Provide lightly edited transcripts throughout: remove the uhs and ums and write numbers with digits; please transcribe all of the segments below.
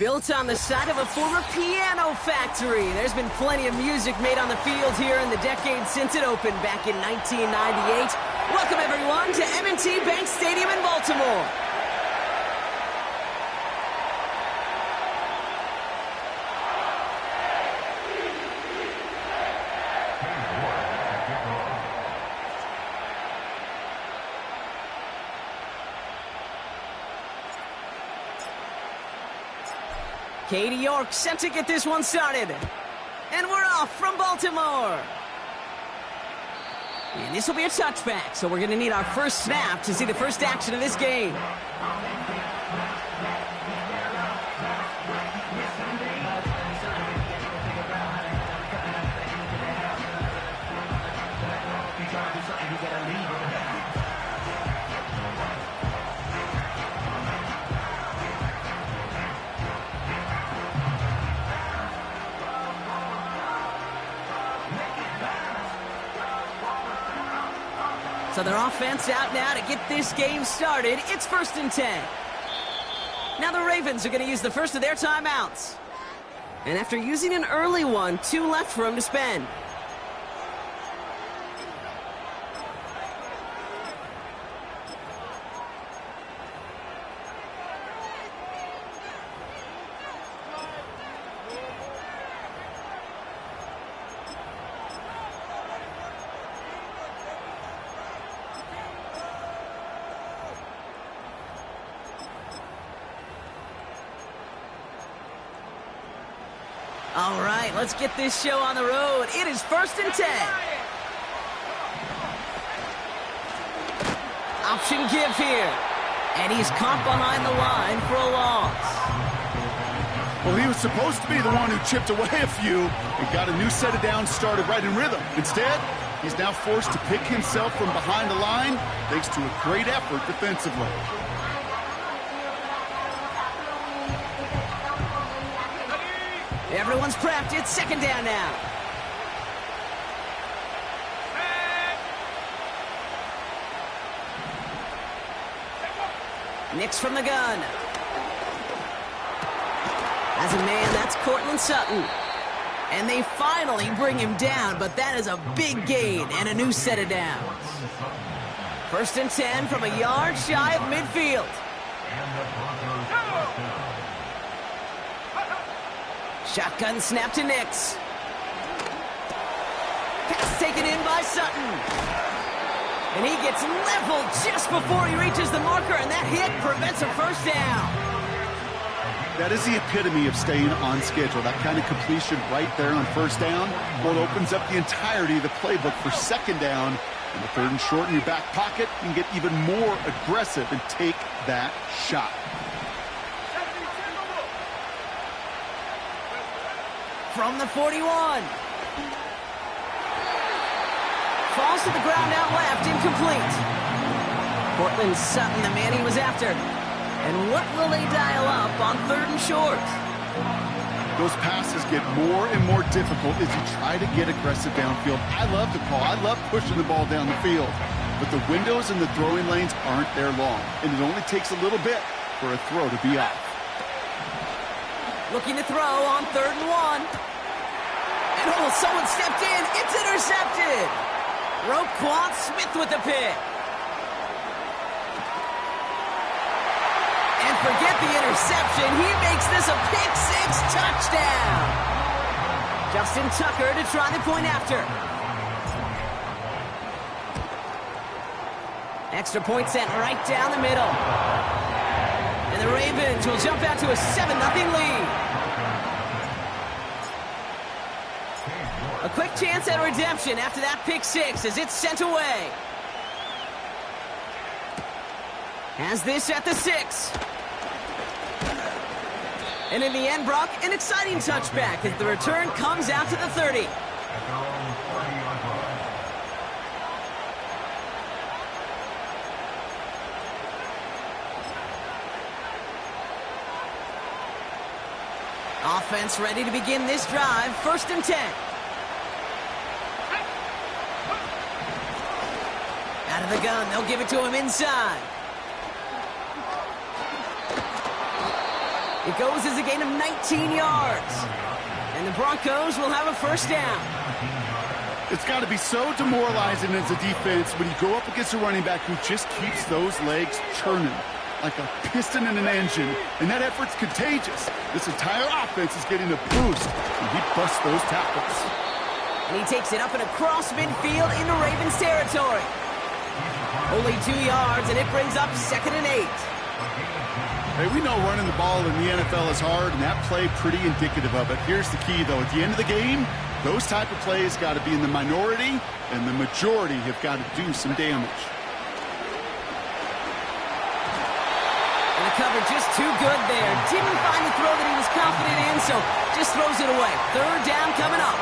Built on the site of a former piano factory, there's been plenty of music made on the field here in the decade since it opened back in 1998. Welcome, everyone, to M&T Bank Stadium in Baltimore. Katie York set to get this one started. And we're off from Baltimore. And this will be a touchback, so we're going to need our first snap to see the first action of this game. So their offense out now to get this game started. It's 1st and 10. Now the Ravens are going to use the first of their timeouts. And after using an early one, 2 left for them to spend. All right, let's get this show on the road. It is 1st and 10. Option give here. And he's caught behind the line for a loss. Well, he was supposed to be the one who chipped away a few and got a new set of downs started right in rhythm. Instead, he's now forced to pick himself from behind the line thanks to a great effort defensively. Everyone's prepped. It's 2nd down now. Nix from the gun. As a man, that's Cortland Sutton. And they finally bring him down, but that is a big gain and a new set of downs. 1st and 10 from a yard shy of midfield. Shotgun snap to Nix. Pass taken in by Sutton. And he gets leveled just before he reaches the marker, and that hit prevents a first down. That is the epitome of staying on schedule. That kind of completion right there on 1st down. Well, it opens up the entirety of the playbook for 2nd down. And the 3rd and short in your back pocket, you can get even more aggressive and take that shot. From the 41. Falls to the ground out left, incomplete. Cortland Sutton, the man he was after. And what will they dial up on 3rd and short? Those passes get more and more difficult as you try to get aggressive downfield. I love the call. I love pushing the ball down the field. But the windows in the throwing lanes aren't there long. And it only takes a little bit for a throw to be off. Looking to throw on 3rd and 1. And oh, someone stepped in. It's intercepted. Roquan Smith with the pick. And forget the interception. He makes this a pick-6 touchdown. Justin Tucker to try the point after. Extra point sent right down the middle. And the Ravens will jump out to a 7-0 lead. A quick chance at redemption after that pick-6 as it's sent away. Has this at the 6. And in the end, Brock, an exciting touchback as the return comes out to the 30. Offense ready to begin this drive. 1st and 10. Out of the gun, they'll give it to him inside. It goes as a gain of 19 yards. And the Broncos will have a first down. It's got to be so demoralizing as a defense when you go up against a running back who just keeps those legs churning like a piston in an engine, and that effort's contagious. This entire offense is getting a boost, and he busts those tackles. And he takes it up and across midfield into Ravens territory. Only 2 yards, and it brings up 2nd and 8. Hey, we know running the ball in the NFL is hard, and that play pretty indicative of it. Here's the key, though. At the end of the game, those type of plays got to be in the minority, and the majority have got to do some damage. And the cover just too good there. Didn't find the throw that he was confident in, so just throws it away. 3rd down coming up.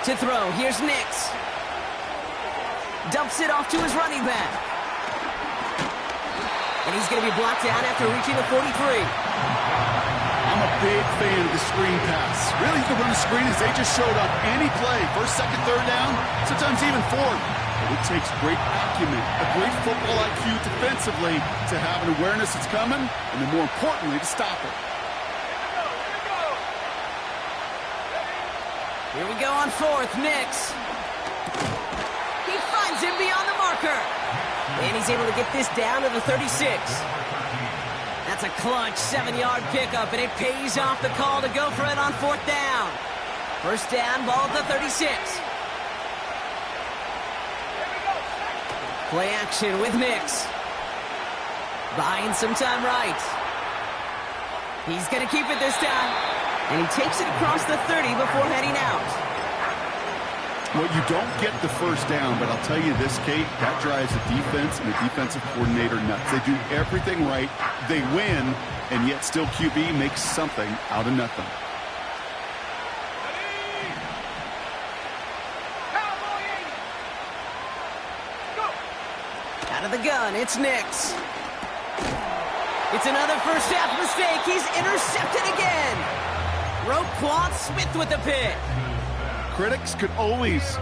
To throw, here's Nix. Dumps it off to his running back. And he's going to be blocked down after reaching the 43. I'm a big fan of the screen pass. Really, you can run a screen as they just showed on any play. 1st, 2nd, 3rd down, sometimes even 4th. But it takes great acumen, a great football IQ defensively to have an awareness it's coming, and then more importantly, to stop it. Here we go on 4th, Nix. He finds him beyond the marker. And he's able to get this down to the 36. That's a clutch 7-yard pickup, and it pays off the call to go for it on 4th down. First down, ball at the 36. Play action with Nix. Buying some time right. He's going to keep it this time. And he takes it across the 30 before heading out. Well, you don't get the first down, but I'll tell you this, Kate, that drives the defense and the defensive coordinator nuts. They do everything right, they win, and yet still QB makes something out of nothing. Out of the gun, it's Nix. It's another first half mistake. He's intercepted again. Roquan Smith with the pick. Critics could always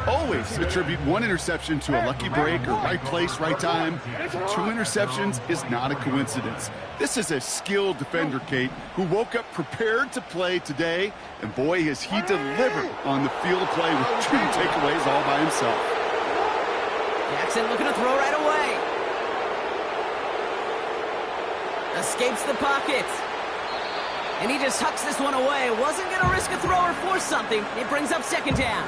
attribute one interception to a lucky break or right place, right time. 2 interceptions is not a coincidence. This is a skilled defender, Kate, who woke up prepared to play today, and boy, has he delivered on the field of play with 2 takeaways all by himself. Jackson looking to throw right away. Escapes the pocket. And he just hucks this one away. Wasn't going to risk a throw or force something. It brings up 2nd down.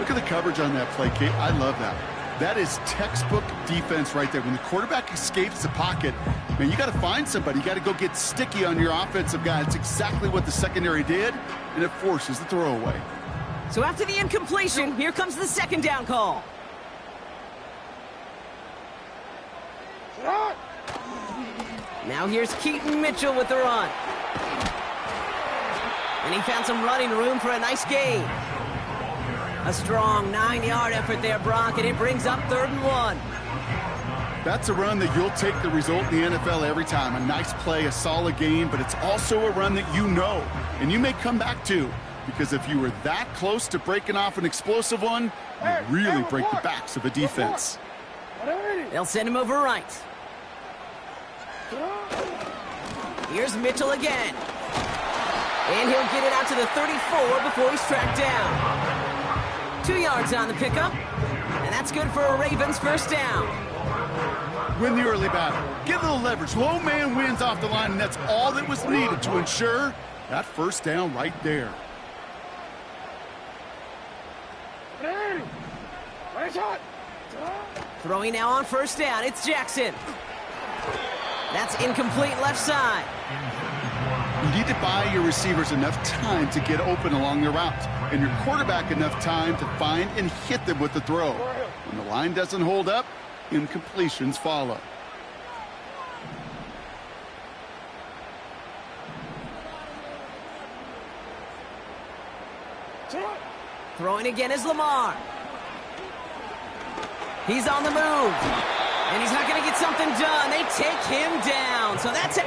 Look at the coverage on that play, Kate. I love that. That is textbook defense right there. When the quarterback escapes the pocket, man, you got to find somebody. You got to go get sticky on your offensive guy. It's exactly what the secondary did, and it forces the throw away. So after the incompletion, here comes the 2nd down call. Now here's Keaton Mitchell with the run. And he found some running room for a nice gain. A strong 9-yard effort there, Brock, and it brings up 3rd and 1. That's a run that you'll take the result in the NFL every time. A nice play, a solid game, but it's also a run that you know, and you may come back to, because if you were that close to breaking off an explosive one, you really break the backs of a defense. They'll send him over right. Here's Mitchell again. And he'll get it out to the 34 before he's tracked down. 2 yards on the pickup. And that's good for a Ravens first down. Win the early battle. Get a little leverage. Low man wins off the line, and that's all that was needed to ensure that first down right there. Throwing now on first down. It's Jackson. That's incomplete left side. You need to buy your receivers enough time to get open along their routes, and your quarterback enough time to find and hit them with the throw. When the line doesn't hold up, incompletions follow. Throwing again is Lamar. He's on the move. And he's not going to get something done. They take him down. So that's it.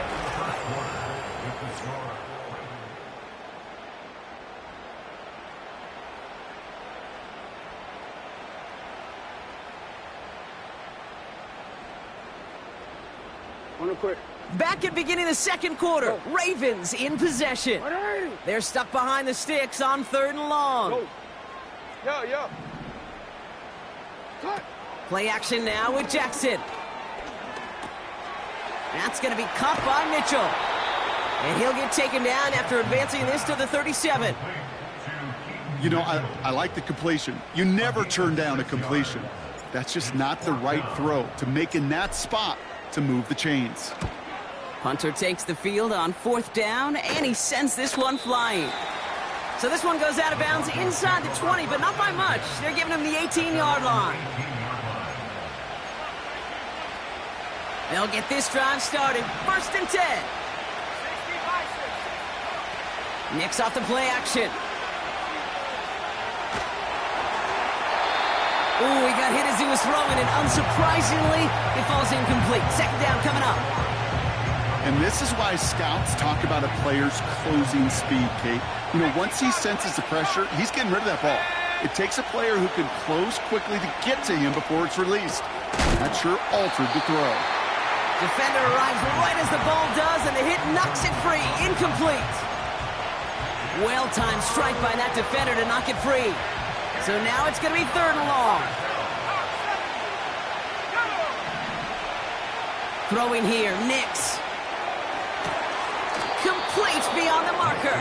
Back at beginning of the second quarter, Ravens in possession. They're stuck behind the sticks on 3rd and long. Play action now with Jackson. That's going to be caught by Mitchell. And he'll get taken down after advancing this to the 37. You know, I like the completion. You never turn down a completion. That's just not the right throw to make in that spot to move the chains. Hunter takes the field on 4th down, and he sends this one flying. So this one goes out of bounds inside the 20, but not by much. They're giving him the 18-yard line. They'll get this drive started. 1st and 10. Nix off the play action. Ooh, he got hit as he was throwing, and unsurprisingly, it falls incomplete. 2nd down coming up. And this is why scouts talk about a player's closing speed, Kate. You know, once he senses the pressure, he's getting rid of that ball. It takes a player who can close quickly to get to him before it's released. That sure altered the throw. Defender arrives right as the ball does, and the hit knocks it free. Incomplete. Well-timed strike by that defender to knock it free. So now it's going to be 3rd and long. Throwing here, Nix. Complete beyond the marker.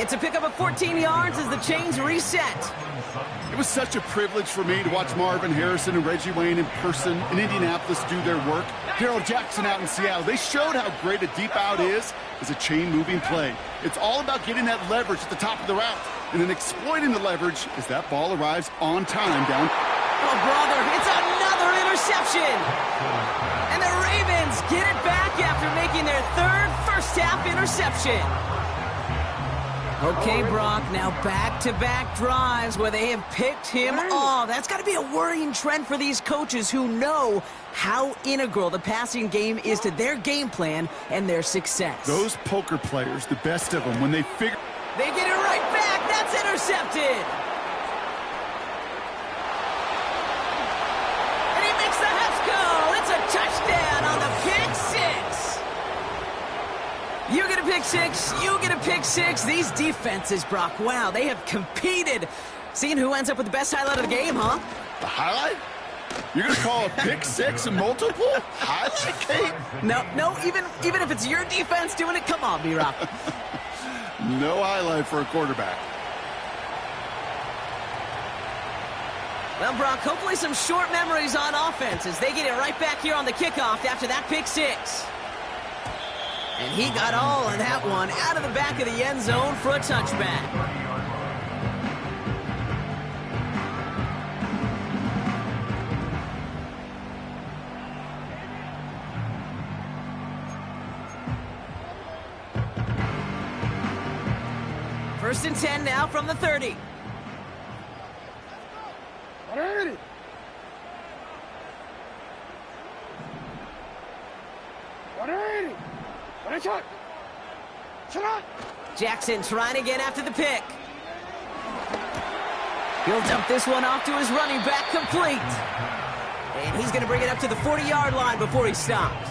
It's a pickup of 14 yards as the chains reset. It was such a privilege for me to watch Marvin Harrison and Reggie Wayne in person in Indianapolis do their work. Darrell Jackson out in Seattle. They showed how great a deep out is as a chain-moving play. It's all about getting that leverage at the top of the route and then exploiting the leverage as that ball arrives on time down. Oh, brother, it's another interception. And the Ravens get it back after making their 3rd first-half interception. Okay, Brock, now back-to-back drives where they have picked him off. That's got to be a worrying trend for these coaches who know how integral the passing game is to their game plan and their success. Those poker players, the best of them, when they figure... They get it right back. That's intercepted. And he makes the Huffs go. It's a touchdown on the pick six. You get a pick six. You get a pick six. These defenses, Brock, wow, they have competed. Seeing who ends up with the best highlight of the game, huh? The highlight? You're going to call a pick six and multiple? Highlight, Kate? No, even if it's your defense doing it, come on, B-Rock. No highlight for a quarterback. Well, Brock, hopefully some short memories on offense as they get it right back here on the kickoff after that pick six. And he got all of that one out of the back of the end zone for a touchback. First and 10 now from the 30. Jackson trying to get after the pick. He'll dump this one off to his running back, complete. And he's going to bring it up to the 40-yard line before he stopped.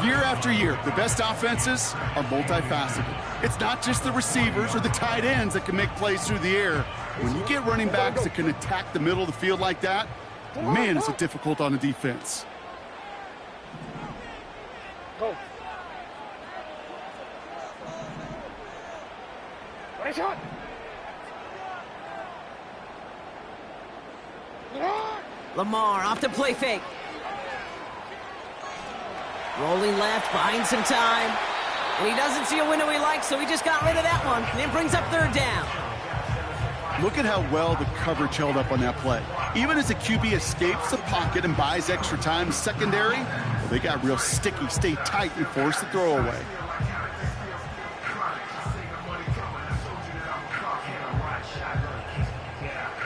Year after year, the best offenses are multifaceted. It's not just the receivers or the tight ends that can make plays through the air. When you get running backs that can attack the middle of the field like that, man, is it difficult on a defense. Go. Shot. Lamar off the play fake. Rolling left, buying some time. And he doesn't see a window he likes, so he just got rid of that one. And it brings up third down. Look at how well the coverage held up on that play. Even as the QB escapes the pocket and buys extra time secondary, well, they got real sticky, stay tight, and force the throw away.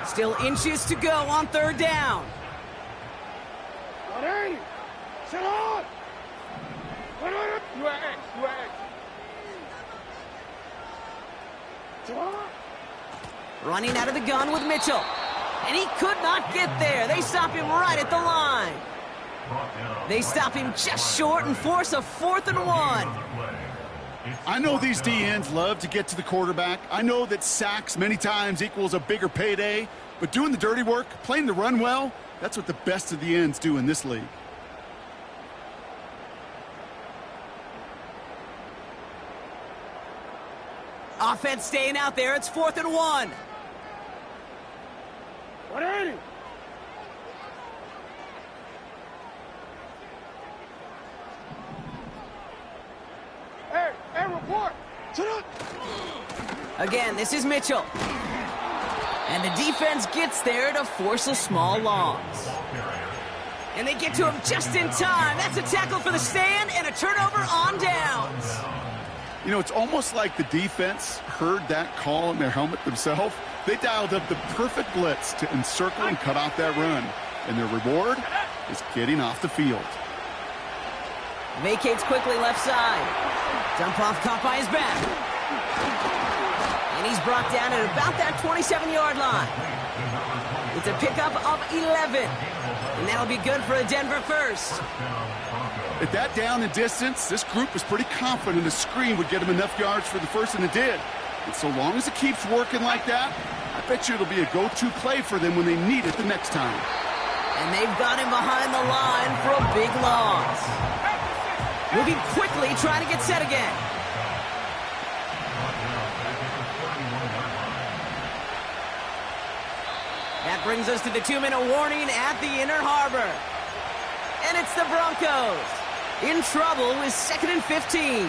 Still inches to go on third down. Running out of the gun with Mitchell. And he could not get there. They stop him right at the line. They stop him just short and force a 4th and 1. I know these DNs love to get to the quarterback. I know that sacks many times equals a bigger payday, but doing the dirty work, playing the run well, that's what the best of the ends do in this league. Offense staying out there. It's 4th and 1. Hey, report! Again, this is Mitchell. And the defense gets there to force a small loss. And they get to him just in time. That's a tackle for the stand and a turnover on downs. You know, it's almost like the defense heard that call in their helmet themselves. They dialed up the perfect blitz to encircle and cut off that run. And their reward is getting off the field. Vacates quickly left side. Dump off caught by his back. And he's brought down at about that 27-yard line. It's a pickup of 11. And that'll be good for a Denver first. At that down and distance, this group was pretty confident a screen would get them enough yards for the first, and it did. And so long as it keeps working like that, I bet you it'll be a go-to play for them when they need it the next time. And they've got him behind the line for a big loss. Moving quickly, trying to get set again. That brings us to the 2-minute warning at the inner harbor. And it's the Broncos in trouble with 2nd and 15.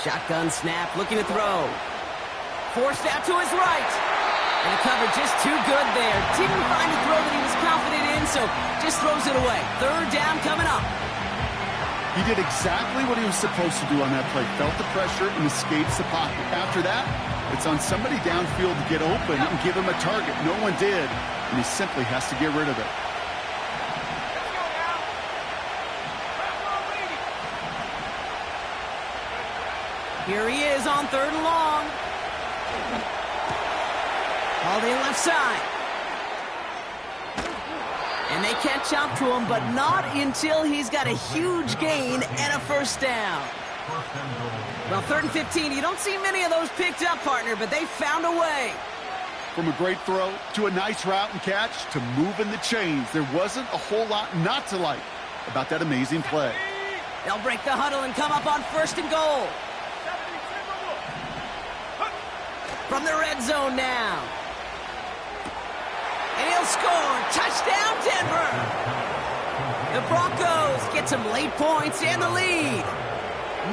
Shotgun snap, looking to throw. Forced out to his right. And the cover just too good there. Didn't find a throw that he was confident in, so just throws it away. 3rd down coming up. He did exactly what he was supposed to do on that play. Felt the pressure and escapes the pocket. After that, it's on somebody downfield to get open and give him a target. No one did, and he simply has to get rid of it. Here he is on 3rd and long. All the left side. And they catch up to him, but not until he's got a huge gain and a 1st down. Well, 3rd and 15, you don't see many of those picked up, partner, but they found a way. From a great throw to a nice route and catch to moving the chains, there wasn't a whole lot not to like about that amazing play. They'll break the huddle and come up on 1st and goal. From the red zone now. And he'll score. Touchdown, Denver. The Broncos get some late points and the lead.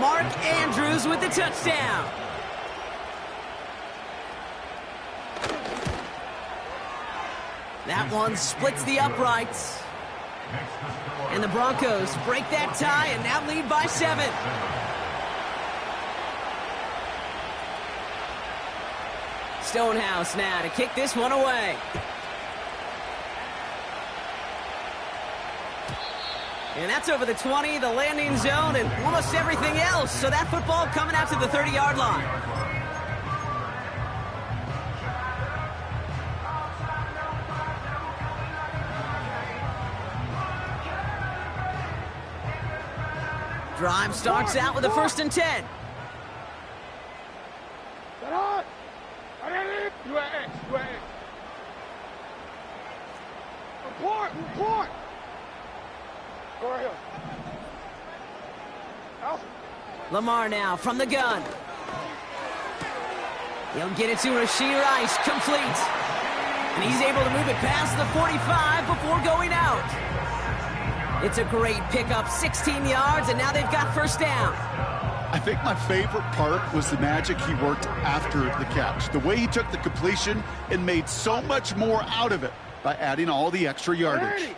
Mark Andrews with the touchdown. That one splits the uprights. And the Broncos break that tie and now lead by 7. Stonehouse now to kick this one away. And that's over the 20, the landing zone, and almost everything else. So that football coming out to the 30-yard line. Drive starts out with a 1st and 10. Report! Go right here. Lamar now from the gun. He'll get it to Rashee Rice, complete. And he's able to move it past the 45 before going out. It's a great pickup, 16 yards, and now they've got 1st down. I think my favorite part was the magic he worked after the catch. The way he took the completion and made so much more out of it by adding all the extra yardage.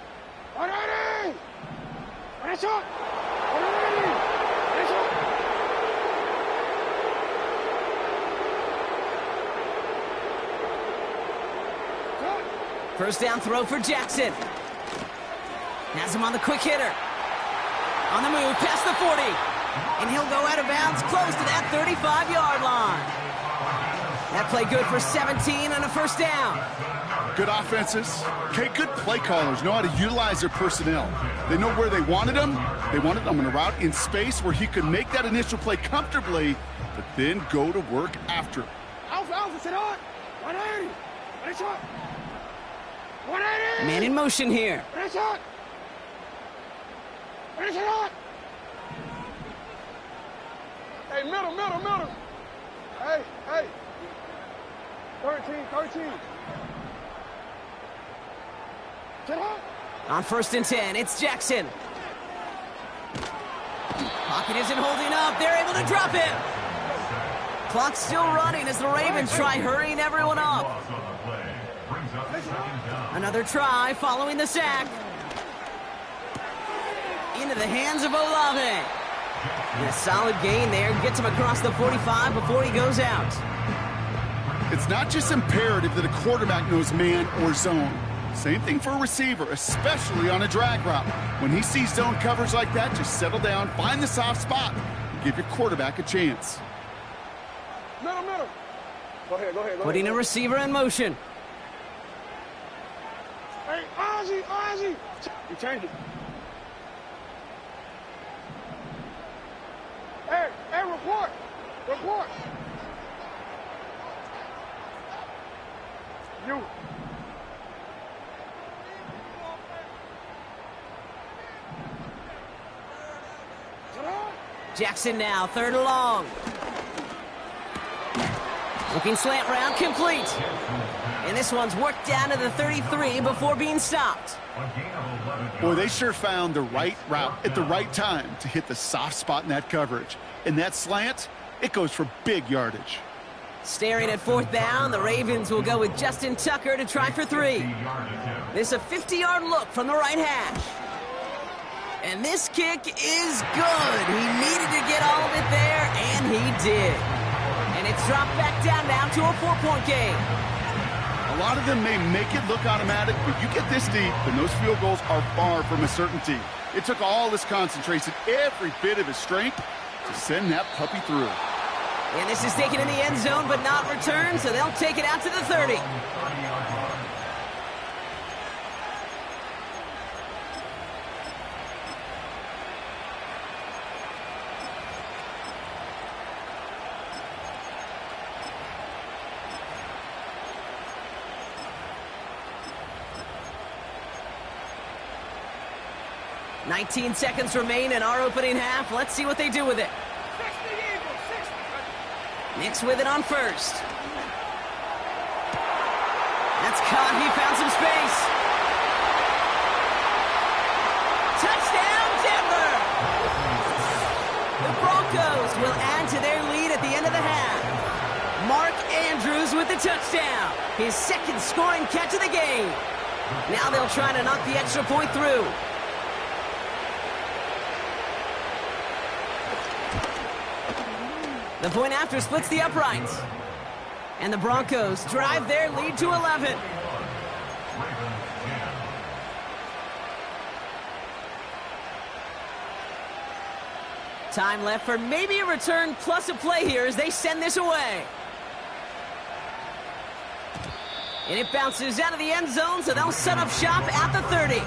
First down throw for Jackson. Has him on the quick hitter. On the move, past the 40. And he'll go out of bounds close to that 35-yard line. That play good for 17 and a first down. Good offenses. Okay, good play callers know how to utilize their personnel. They know where they wanted them. They wanted them on a route in space where he could make that initial play comfortably, but then go to work after. Alpha, sit on. 180. Ready, shot. 180. Man in motion here. Ready, shot. Ready, shot. Hey, middle. Hey. 13. Get up. On 1st and 10, it's Jackson. Pocket isn't holding up. They're able to drop him. Clock's still running as the Ravens try hurrying everyone up. Another try following the sack. Into the hands of Olave. And a solid gain there. Gets him across the 45 before he goes out. It's not just imperative that a quarterback knows man or zone. Same thing for a receiver, especially on a drag route. When he sees zone coverage like that, just settle down, find the soft spot, and give your quarterback a chance. Middle. Go ahead. Putting a receiver in motion. Hey, Ozzy. You change it. Hey, report. You. Jackson now, 3rd and long. Looking slant route, complete. And this one's worked down to the 33 before being stopped. Boy, they sure found the right route at the right time to hit the soft spot in that coverage. And that slant, it goes for big yardage. Staring at 4th down, the Ravens will go with Justin Tucker to try for 3. This a 50-yard look from the right hash. And this kick is good. He needed to get all of it there, and he did. And it's dropped back down now to a 4-point game. A lot of them may make it look automatic, but you get this deep, and those field goals are far from a certainty. It took all his concentration, every bit of his strength, to send that puppy through. And this is taken in the end zone, but not returned, so they'll take it out to the 30. "19 seconds remain in our opening half. Let's see what they do with it." Nix with it on 1st. That's caught. He found some space. Touchdown, Denver! The Broncos will add to their lead at the end of the half. Mark Andrews with the touchdown. His 2nd scoring catch of the game. Now they'll try to knock the extra point through. The point after splits the uprights. And the Broncos drive their lead to 11. Time left for maybe a return plus a play here as they send this away. And it bounces out of the end zone, so they'll set up shop at the 30.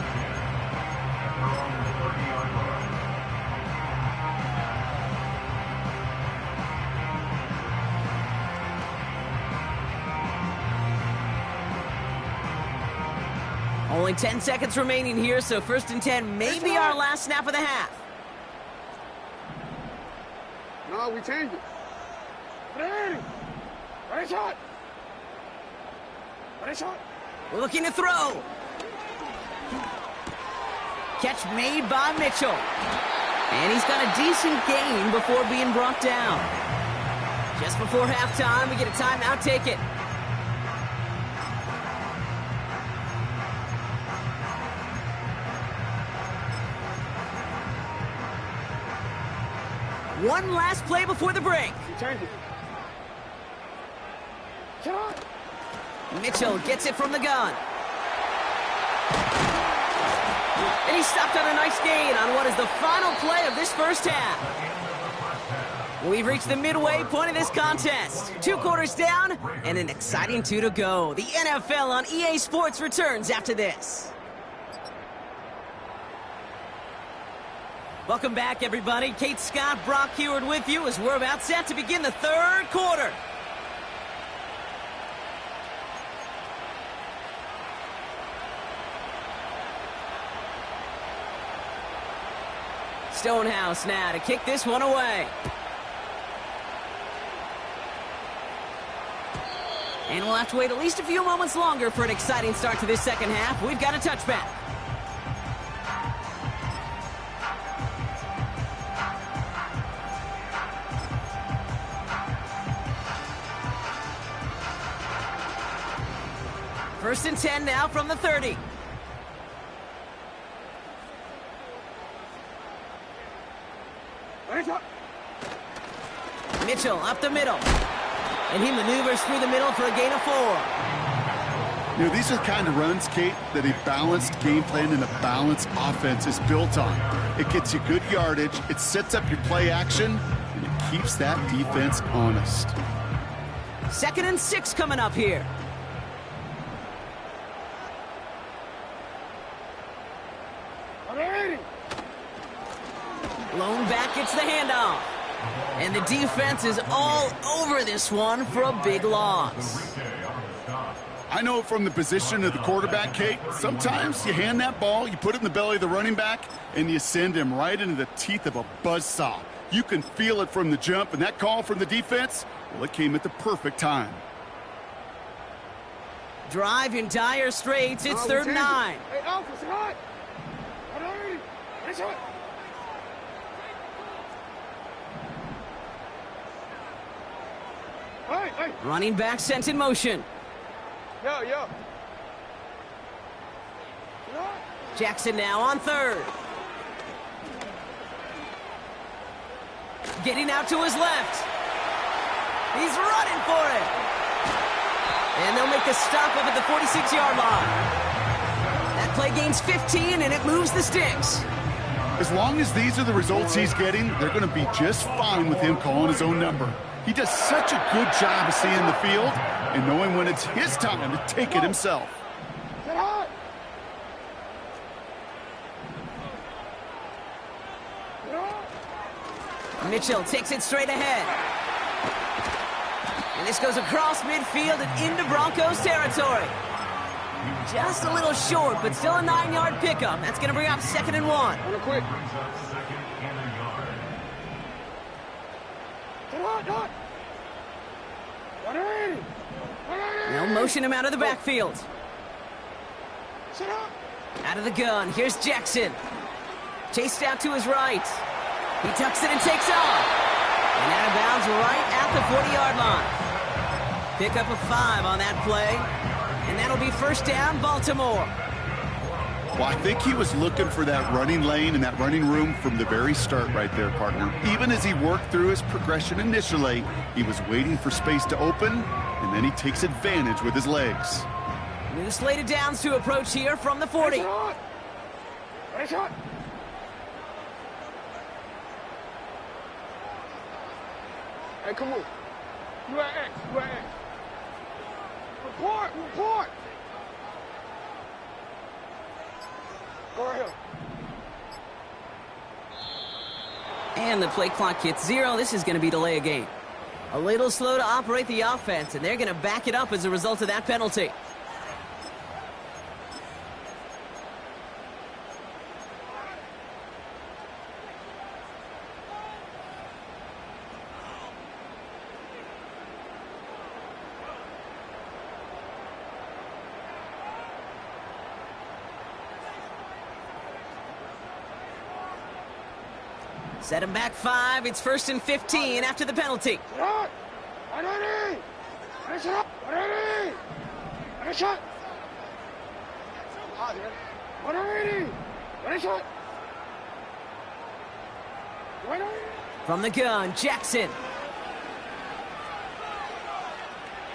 Only 10 seconds remaining here, so 1st and 10 may be our last snap of the half. No, we changed it. Ready, shot. Looking to throw. Catch made by Mitchell. And he's got a decent gain before being brought down. Just before halftime, we get a timeout. Take it. One last play before the break. Mitchell gets it from the gun. And he stopped on a nice gain on what is the final play of this first half. We've reached the midway point of this contest. 2 quarters down and an exciting 2 to go. The NFL on EA Sports returns after this. Welcome back, everybody. Kate Scott, Brock Heward with you as we're about set to begin the 3rd quarter. Stonehouse now to kick this one away. And we'll have to wait at least a few moments longer for an exciting start to this second half. We've got a touchback. First and 10 now from the 30. Mitchell up the middle. And he maneuvers through the middle for a gain of 4. You know, these are the kind of runs, Kate, that a balanced game plan and a balanced offense is built on. It gets you good yardage, it sets up your play action, and it keeps that defense honest. 2nd and 6 coming up here. Lone back gets the handoff. And the defense is all over this one for a big loss. I know from the position of the quarterback, Kate, sometimes you hand that ball, you put it in the belly of the running back, and you send him right into the teeth of a buzzsaw. You can feel it from the jump, and that call from the defense, well, it came at the perfect time. Drive in dire straits. It's 3rd and 9. Hey, Alpha, it's hot. It's hot. Hey. Running back sent in motion. Yo. Jackson now on 3rd. Getting out to his left. He's running for it. And they'll make the stop up at the 46-yard line. That play gains 15, and it moves the sticks. As long as these are the results he's getting, they're going to be just fine with him calling his own number. He does such a good job of seeing the field and knowing when it's his time to take it himself. Get hot. Mitchell takes it straight ahead. And this goes across midfield and into Broncos territory. Just a little short, but still a 9-yard pickup. That's going to bring up 2nd and 1. Quick. They'll motion him out of the backfield. Out of the gun. Here's Jackson. Chased out to his right. He tucks it and takes off. And out of bounds right at the 40-yard line. Pick up a 5 on that play. And that'll be 1st down, Baltimore. Well, I think he was looking for that running lane and that running room from the very start right there, partner. Even as he worked through his progression initially, he was waiting for space to open, and then he takes advantage with his legs. New slated downs to approach here from the 40. Nice shot. Hey, come on. You at X. Report. Go right here. And the play clock hits 0. This is going to be delay a game. A little slow to operate the offense, and they're going to back it up as a result of that penalty. Set him back 5. It's 1st and 15 after the penalty. From the gun, Jackson.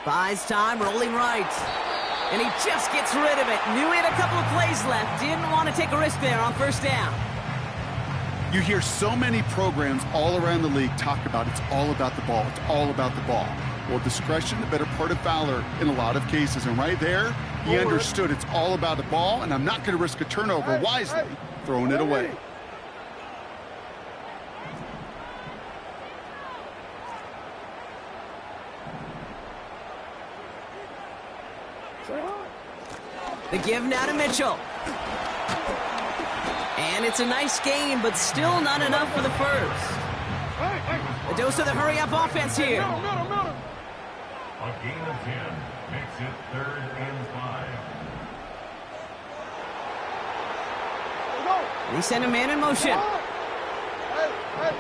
Buys time, rolling right. And he just gets rid of it. Knew he had a couple of plays left. Didn't want to take a risk there on first down. You hear so many programs all around the league talk about it's all about the ball. It's all about the ball. Well, discretion, the better part of valor in a lot of cases. And right there, he understood it's all about the ball, and I'm not going to risk a turnover wisely, throwing it away. The give now to Mitchell. And it's a nice game, but still not enough for the first. A dose of the hurry-up offense here. A gain of 10 makes it 3rd and 5. They send a man in motion. Hey.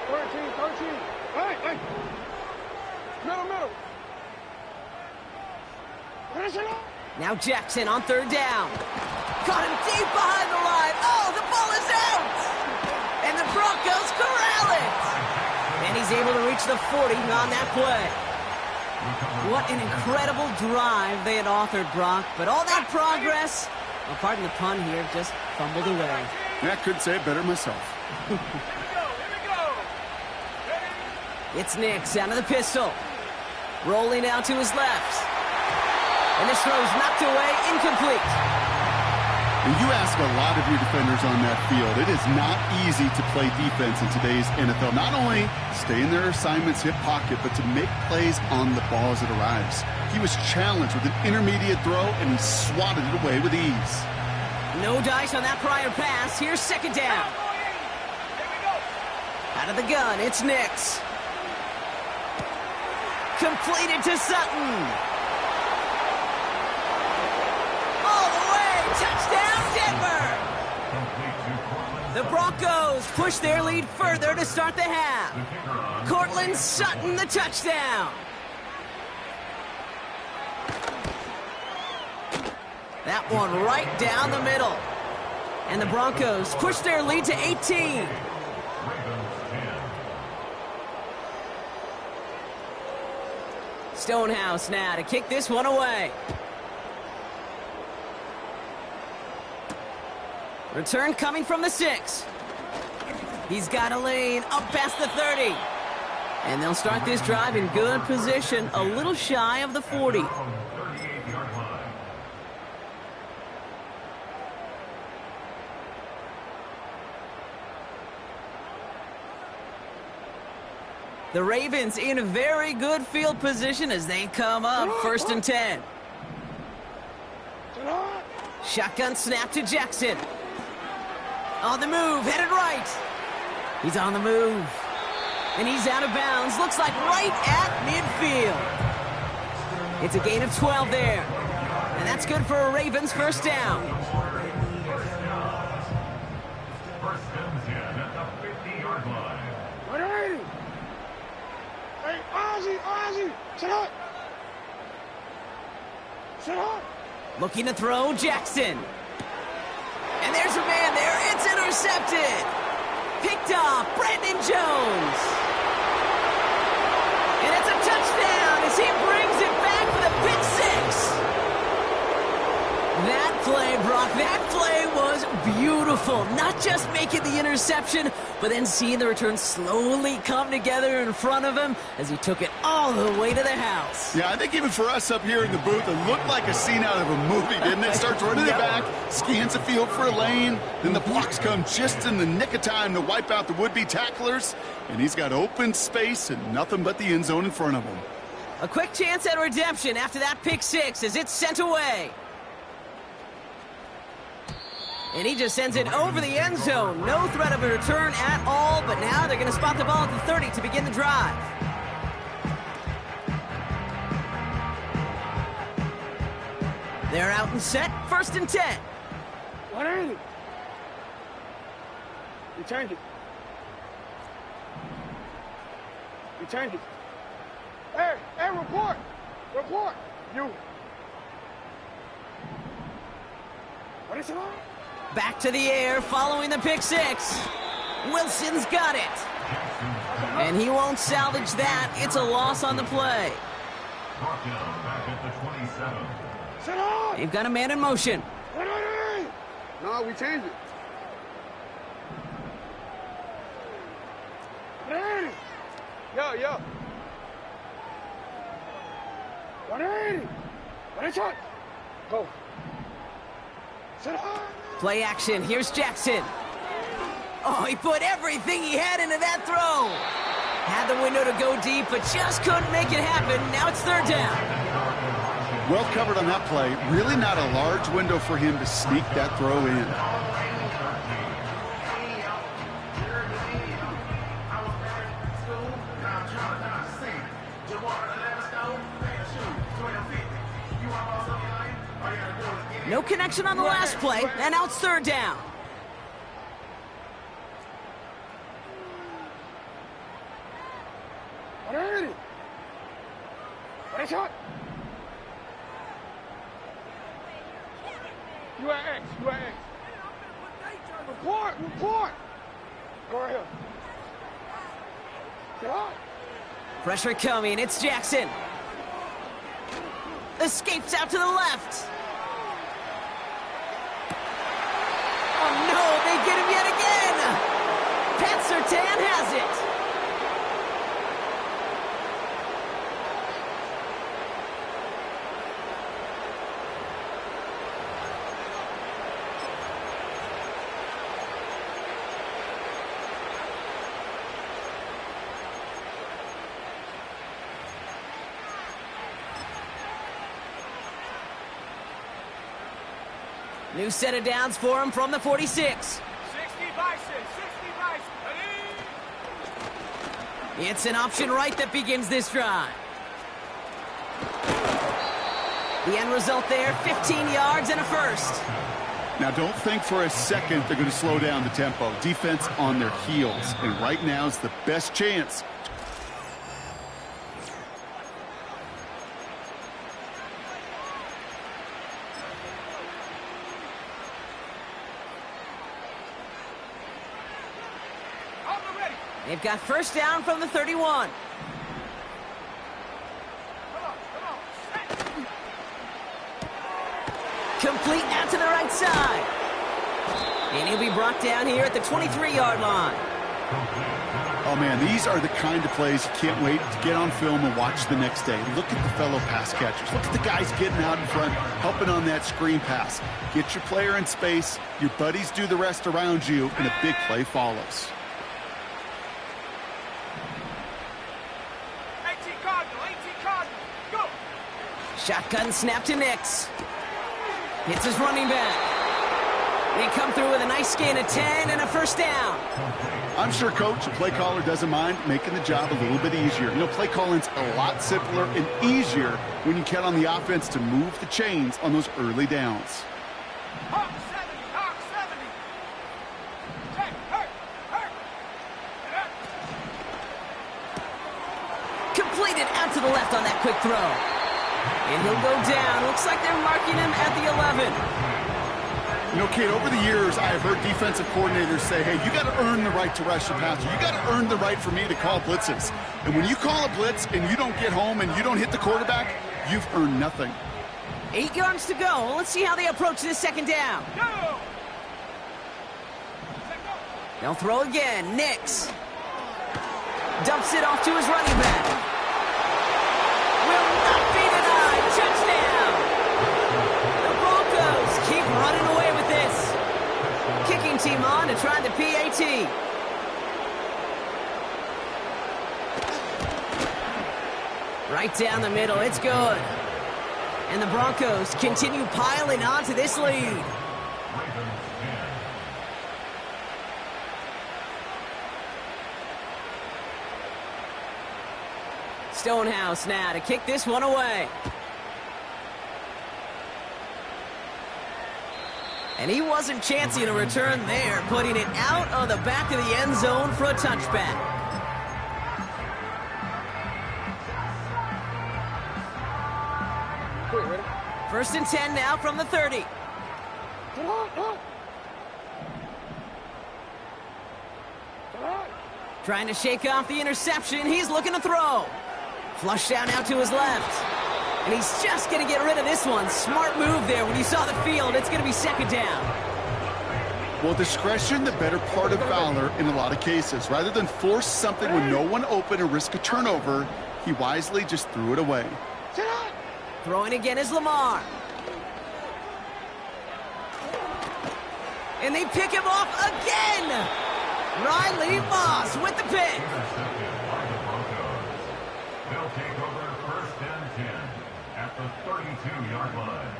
13. Hey. Middle. Finish it up. Now Jackson on 3rd down. Caught him deep behind the line. Oh, the ball is out! And the Broncos corral it! And he's able to reach the 40 on that play. What an incredible drive they had authored, Brock. But all that progress, well, pardon the pun here, just fumbled away. I couldn't say it better myself. Here we go. It's Nix out of the pistol. Rolling out to his left. And this throw's knocked away, incomplete. And you ask a lot of your defenders on that field. It is not easy to play defense in today's NFL. Not only stay in their assignment's hip pocket, but to make plays on the ball as it arrives. He was challenged with an intermediate throw, and he swatted it away with ease. No dice on that prior pass. Here's 2nd down. Out of the gun, it's Nix. Completed to Sutton. Touchdown, Denver! The Broncos push their lead further to start the half. Cortland Sutton, the touchdown. That one right down the middle. And the Broncos push their lead to 18. Stonehouse now to kick this one away. Return coming from the 6. He's got a lane up past the 30. And they'll start this drive in good position, a little shy of the 40. The Ravens in a very good field position as they come up 1st and 10. Shotgun snap to Jackson. On the move, headed right. He's on the move. And he's out of bounds. Looks like right at midfield. It's a gain of 12 there. And that's good for a Ravens 1st down. 1st and 10 at the 50-yard line. Hey, Ozzy. Sit up. Looking to throw, Jackson. And there's a man there. It's intercepted. Picked off, Brandon Jones. And it's a touchdown as he brings it back for the pick 6. That play, Brock, that play was beautiful. Not just making the interception, but then seeing the return slowly come together in front of him as he took it all the way to the house. Yeah, I think even for us up here in the booth, it looked like a scene out of a movie, didn't it? Starts running it back, scans the field for a lane, then the blocks come just in the nick of time to wipe out the would-be tacklers, and he's got open space and nothing but the end zone in front of him. A quick chance at redemption after that pick 6 as it's sent away. And he just sends it over the end zone. No threat of a return at all, but now they're going to spot the ball at the 30 to begin the drive. They're out and set, 1st and 10. What is it? You change it. Hey, report. You. What is it on? Back to the air following the pick 6. Wilson's got it. And he won't salvage that. It's a loss on the play. Brought down back at the 27. Sit on! They've got a man in motion. No, we changed it. Yo, yo. 180. 180. Go. Sit on. Play action. Here's Jackson. Oh, he put everything he had into that throw. Had the window to go deep, but just couldn't make it happen. Now it's third down. Well covered on that play. Really not a large window for him to sneak that throw in. No connection on the last play, and now it's third down. You at X, you at X. Report, report. Go right here. Get on. Pressure coming, it's Jackson. Escapes out to the left. Oh no, they get him yet again. Pat Surtain has it. New set of downs for him from the 46. 60 Bison, 60 Bison. Ready? It's an option right that begins this drive. The end result there, 15 yards and a first. Now, don't think for a second they're going to slow down the tempo. Defense on their heels, and right now is the best chance. They've got first down from the 31. Complete now to the right side. And he'll be brought down here at the 23-yard line. Oh, man, these are the kind of plays you can't wait to get on film and watch the next day. Look at the fellow pass catchers. Look at the guys getting out in front, helping on that screen pass. Get your player in space, your buddies do the rest around you, and a big play follows. Shotgun snap to Nix. Hits his running back. They come through with a nice gain of 10 and a first down. I'm sure, Coach, the play caller doesn't mind making the job a little bit easier. You know, play calling's a lot simpler and easier when you count on the offense to move the chains on those early downs. Hawk 70, Hawk 70. Check, hurt. Completed out to the left on that quick throw. And he'll go down. Looks like they're marking him at the 11. You know, Kate, over the years, I have heard defensive coordinators say, hey, you got to earn the right to rush the passer. You got to earn the right for me to call blitzes. And when you call a blitz and you don't get home and you don't hit the quarterback, you've earned nothing. 8 yards to go. Let's see how they approach this second down. Go. They'll throw again. Nix dumps it off to his running back. Will not be denied. Touchdown. The Broncos keep running away with this. Kicking team on to try the PAT. Right down the middle. It's good. And the Broncos continue piling on to this lead. Stonehouse now to kick this one away. And he wasn't chancing a return there, putting it out of the back of the end zone for a touchback. First and 10 now from the 30. Trying to shake off the interception. He's looking to throw. Flush down out to his left. And he's just going to get rid of this one. Smart move there. When you saw the field, it's going to be second down. Well, discretion, the better part of valor in a lot of cases. Rather than force something with no one open and risk a turnover, he wisely just threw it away. Throwing again is Lamar. And they pick him off again. Riley Moss with the pick. They'll take over first and 10 at the 32-yard line.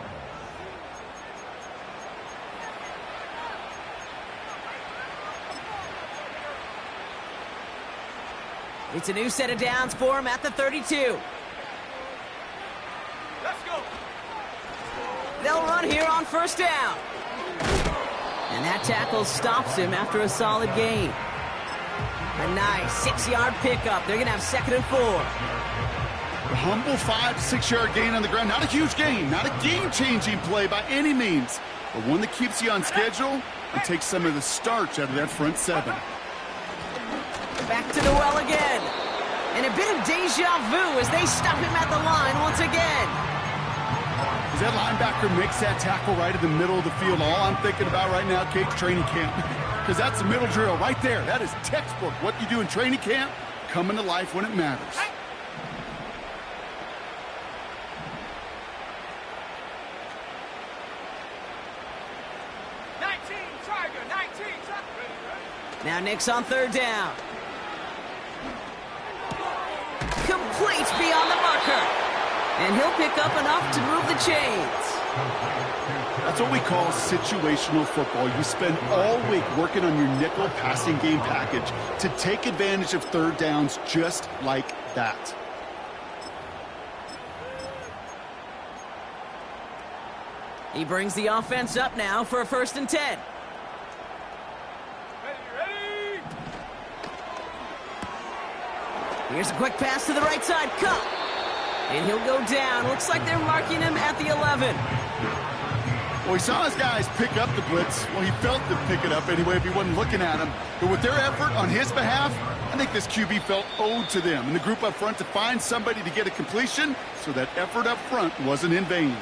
It's a new set of downs for him at the 32. Let's go. They'll run here on first down. And that tackle stops him after a solid gain. A nice 6-yard pickup. They're going to have second and 4. A humble 5 to 6 yard gain on the ground. Not a huge gain, not a game-changing play by any means, but one that keeps you on schedule and takes some of the starch out of that front 7. Back to Noel again. And a bit of deja vu as they stop him at the line once again. As that linebacker makes that tackle right in the middle of the field, all I'm thinking about right now, Kate, training camp. Because that's the middle drill right there. That is textbook. What you do in training camp, coming to life when it matters. Now Nick's on third down. Complete beyond the marker. And he'll pick up enough to move the chains. That's what we call situational football. You spend all week working on your nickel passing game package to take advantage of third downs just like that. He brings the offense up now for a first and 10. Here's a quick pass to the right side. Cup. And he'll go down. Looks like they're marking him at the 11. Well, he saw his guys pick up the blitz. Well, he felt them pick it up anyway if he wasn't looking at him. But with their effort on his behalf, I think this QB felt owed to them and the group up front to find somebody to get a completion, so that effort up front wasn't in vain.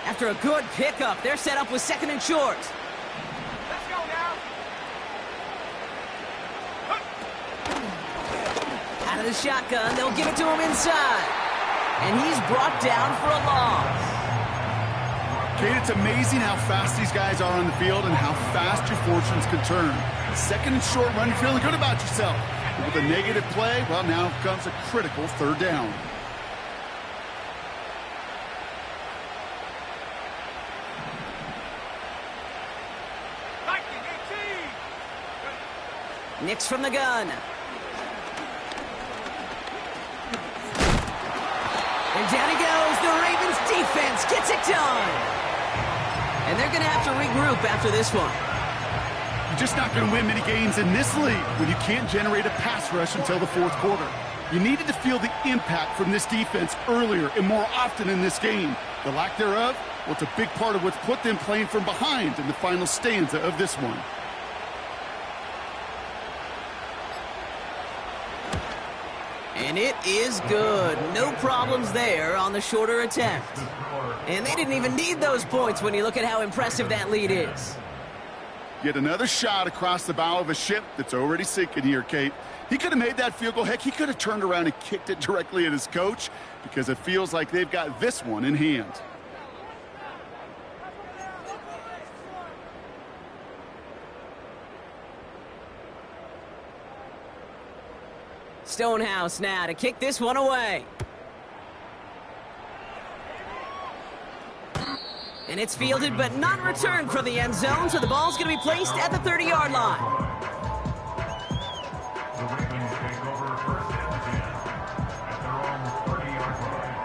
After a good pickup, they're set up with second and short. Let's go now. Out of the shotgun, they'll give it to him inside. And he's brought down for a loss. Kate, it's amazing how fast these guys are on the field and how fast your fortunes can turn. Second and short run, you're feeling good about yourself. But with a negative play, well, now comes a critical third down. Nick's from the gun. And down he goes. The Ravens defense gets it done. And they're going to have to regroup after this one. You're just not going to win many games in this league when you can't generate a pass rush until the fourth quarter. You needed to feel the impact from this defense earlier and more often in this game. The lack thereof, well, it's a big part of what's put them playing from behind in the final stanza of this one. And it is good. No problems there on the shorter attempt. And they didn't even need those points when you look at how impressive that lead is. Yet another shot across the bow of a ship that's already sinking here, Kate. He could have made that field goal. Heck, he could have turned around and kicked it directly at his coach, because it feels like they've got this one in hand. Stonehouse now to kick this one away. And it's fielded but not returned from the end zone, so the ball's going to be placed at the 30-yard line. The Ravens take over first and 10 at their own 30-yard line.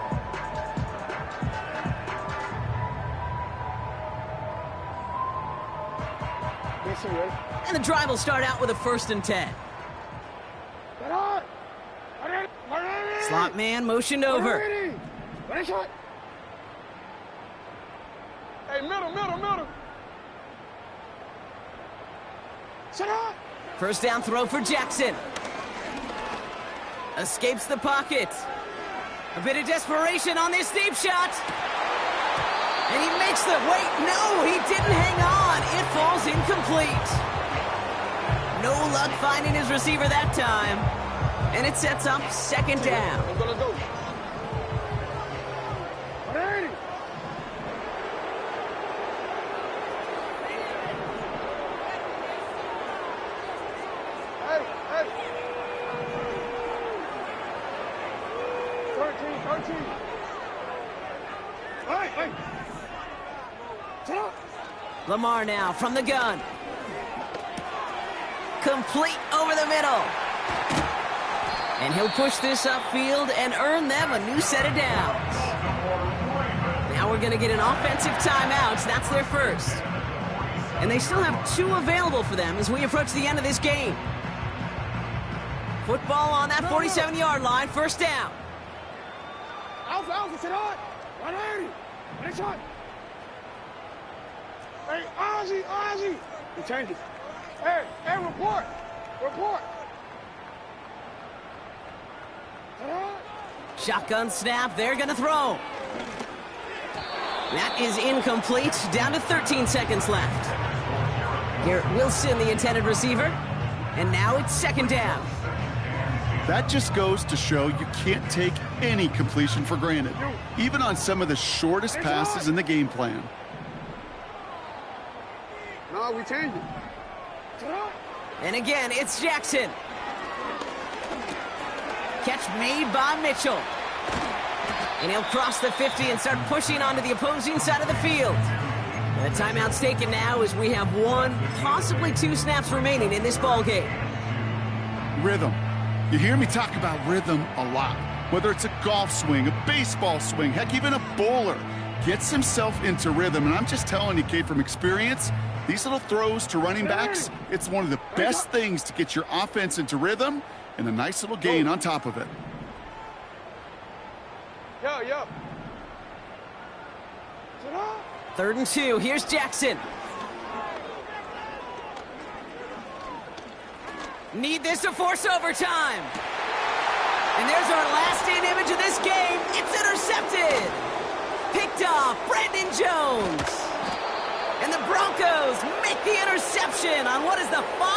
DC, ready? And the drive will start out with a first and 10. Get on! Slot man motioned over. Ready, shot! Hey, middle. Shut up! First down throw for Jackson. Escapes the pocket. A bit of desperation on this deep shot. And he makes the... Wait, no, he didn't hang on. It falls incomplete. No luck finding his receiver that time. And it sets up second down. Let's go. Ready. Hey. 13. Hey. Sit up. Lamar now from the gun. Complete over the middle. And he'll push this upfield and earn them a new set of downs. Now we're going to get an offensive timeout. That's their first. And they still have 2 available for them as we approach the end of this game. Football on that 47-yard line, first down. Alpha, sit on. 180. Nice shot. Hey, Ozzy. You change it. Hey, report. Shotgun snap, they're going to throw. That is incomplete, down to 13 seconds left. Garrett Wilson, the intended receiver, and now it's second down. That just goes to show you can't take any completion for granted, even on some of the shortest passes in the game plan. No, we changed it. And again, it's Jackson. Catch made by Mitchell. And he'll cross the 50 and start pushing onto the opposing side of the field. The timeout's taken now as we have 1, possibly 2 snaps remaining in this ball game. Rhythm. You hear me talk about rhythm a lot. Whether it's a golf swing, a baseball swing, heck, even a bowler gets himself into rhythm. And I'm just telling you, kid, from experience, these little throws to running backs, it's one of the best things to get your offense into rhythm and a nice little gain on top of it. Yo. 3rd and 2, here's Jackson. Need this to force overtime. And there's our lasting image of this game. It's intercepted. Picked off Brandon Jones. And the Broncos make the interception on what is the final.